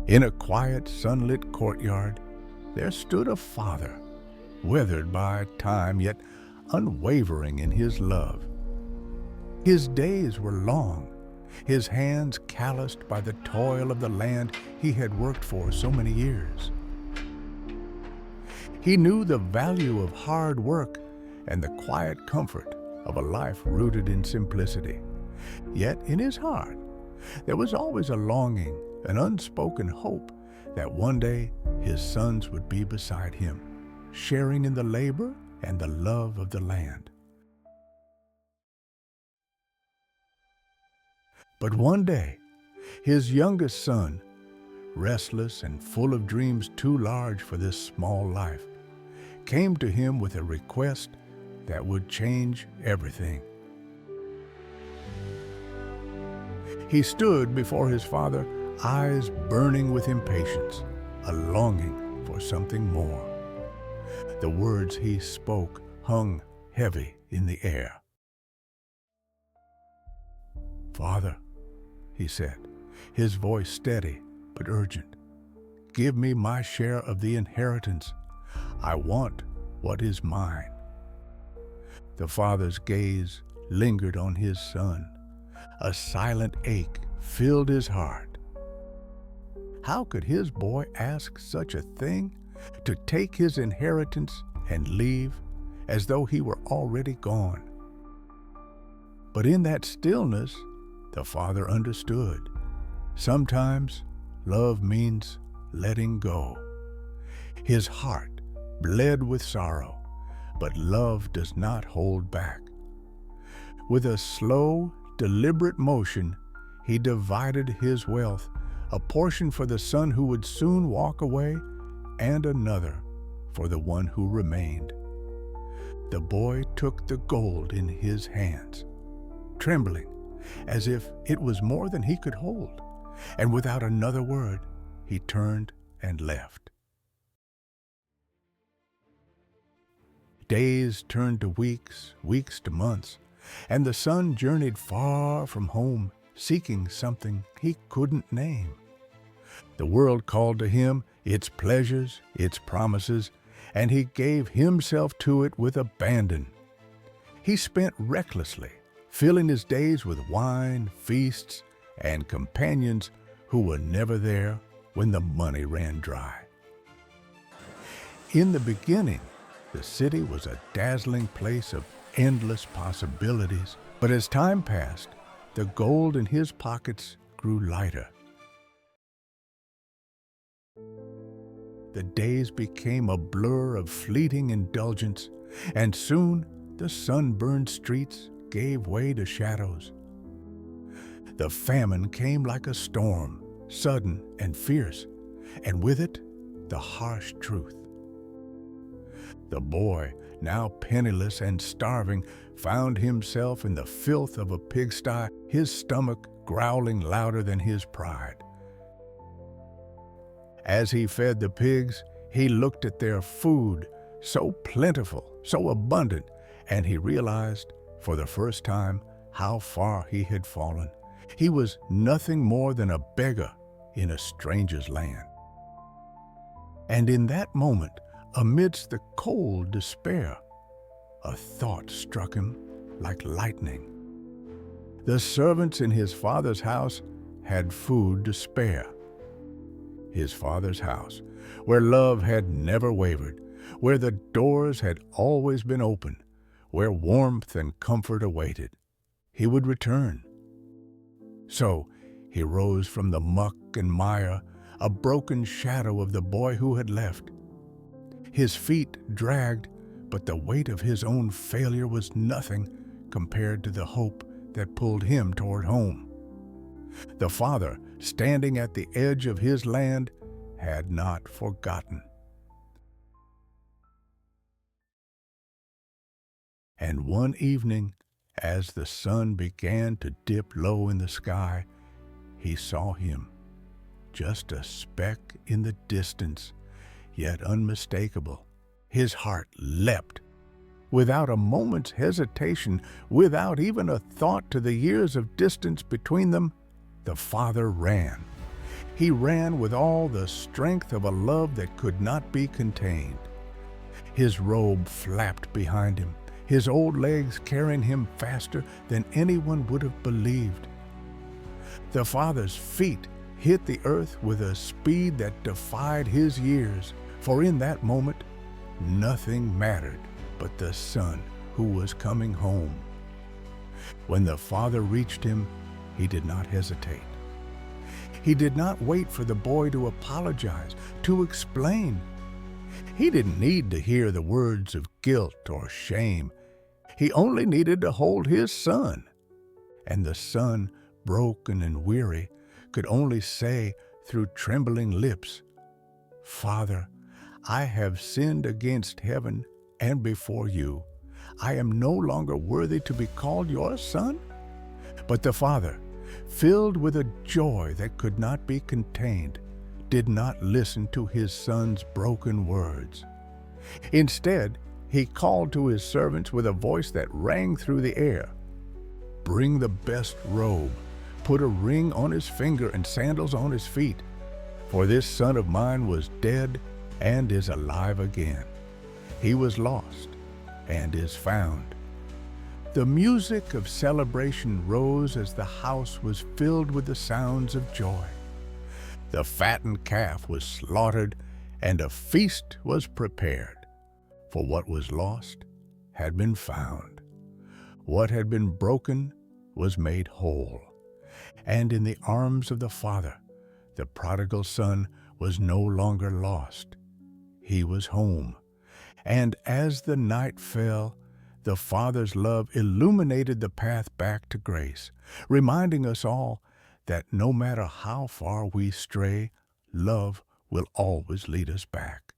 In a quiet, sunlit courtyard, there stood a father, weathered by time, yet unwavering in his love. His days were long, his hands calloused by the toil of the land he had worked for so many years. He knew the value of hard work and the quiet comfort of a life rooted in simplicity. Yet in his heart, there was always a longing, an unspoken hope that one day his sons would be beside him, sharing in the labor and the love of the land. But one day, his youngest son, restless and full of dreams too large for this small life, came to him with a request that would change everything. He stood before his father, eyes burning with impatience, a longing for something more. The words he spoke hung heavy in the air. "Father," he said, his voice steady but urgent, "give me my share of the inheritance. I want what is mine." The father's gaze lingered on his son. A silent ache filled his heart. How could his boy ask such a thing, to take his inheritance and leave as though he were already gone? But in that stillness, the father understood. Sometimes love means letting go. His heart bled with sorrow, but love does not hold back. With a slow, deliberate motion, he divided his wealth, a portion for the son who would soon walk away, and another for the one who remained. The boy took the gold in his hands, trembling as if it was more than he could hold, and without another word, he turned and left. Days turned to weeks, weeks to months, and the son journeyed far from home, seeking something he couldn't name. The world called to him its pleasures, its promises, and he gave himself to it with abandon. He spent recklessly, filling his days with wine, feasts, and companions who were never there when the money ran dry. In the beginning, the city was a dazzling place of endless possibilities, but as time passed, the gold in his pockets grew lighter. The days became a blur of fleeting indulgence, and soon the sun-burned streets gave way to shadows. The famine came like a storm, sudden and fierce, and with it, the harsh truth. The boy, now penniless and starving, found himself in the filth of a pigsty, his stomach growling louder than his pride. As he fed the pigs, he looked at their food, so plentiful, so abundant, and he realized, for the first time, how far he had fallen. He was nothing more than a beggar in a stranger's land. And in that moment, amidst the cold despair, a thought struck him like lightning. The servants in his father's house had food to spare. His father's house, where love had never wavered, where the doors had always been open, where warmth and comfort awaited. He would return. So he rose from the muck and mire, a broken shadow of the boy who had left. His feet dragged, but the weight of his own failure was nothing compared to the hope that pulled him toward home. The father, standing at the edge of his land, had not forgotten. And one evening, as the sun began to dip low in the sky, he saw him, just a speck in the distance, yet unmistakable. His heart leapt. Without a moment's hesitation, without even a thought to the years of distance between them, the father ran. He ran with all the strength of a love that could not be contained. His robe flapped behind him, his old legs carrying him faster than anyone would have believed. The Father's feet hit the earth with a speed that defied his years, for in that moment, nothing mattered but the Son who was coming home. When the Father reached him, he did not hesitate. He did not wait for the boy to apologize, to explain. He didn't need to hear the words of guilt or shame. He only needed to hold his son. And the son, broken and weary, could only say through trembling lips, "Father, I have sinned against heaven and before you. I am no longer worthy to be called your son." But the Father, filled with a joy that could not be contained, did not listen to his son's broken words. Instead, he called to his servants with a voice that rang through the air, "Bring the best robe, put a ring on his finger and sandals on his feet, for this son of mine was dead and is alive again. He was lost and is found." The music of celebration rose as the house was filled with the sounds of joy. The fattened calf was slaughtered and a feast was prepared, for what was lost had been found. What had been broken was made whole. And in the arms of the Father, the prodigal son was no longer lost. He was home. And as the night fell, the Father's love illuminated the path back to grace, reminding us all that no matter how far we stray, love will always lead us back.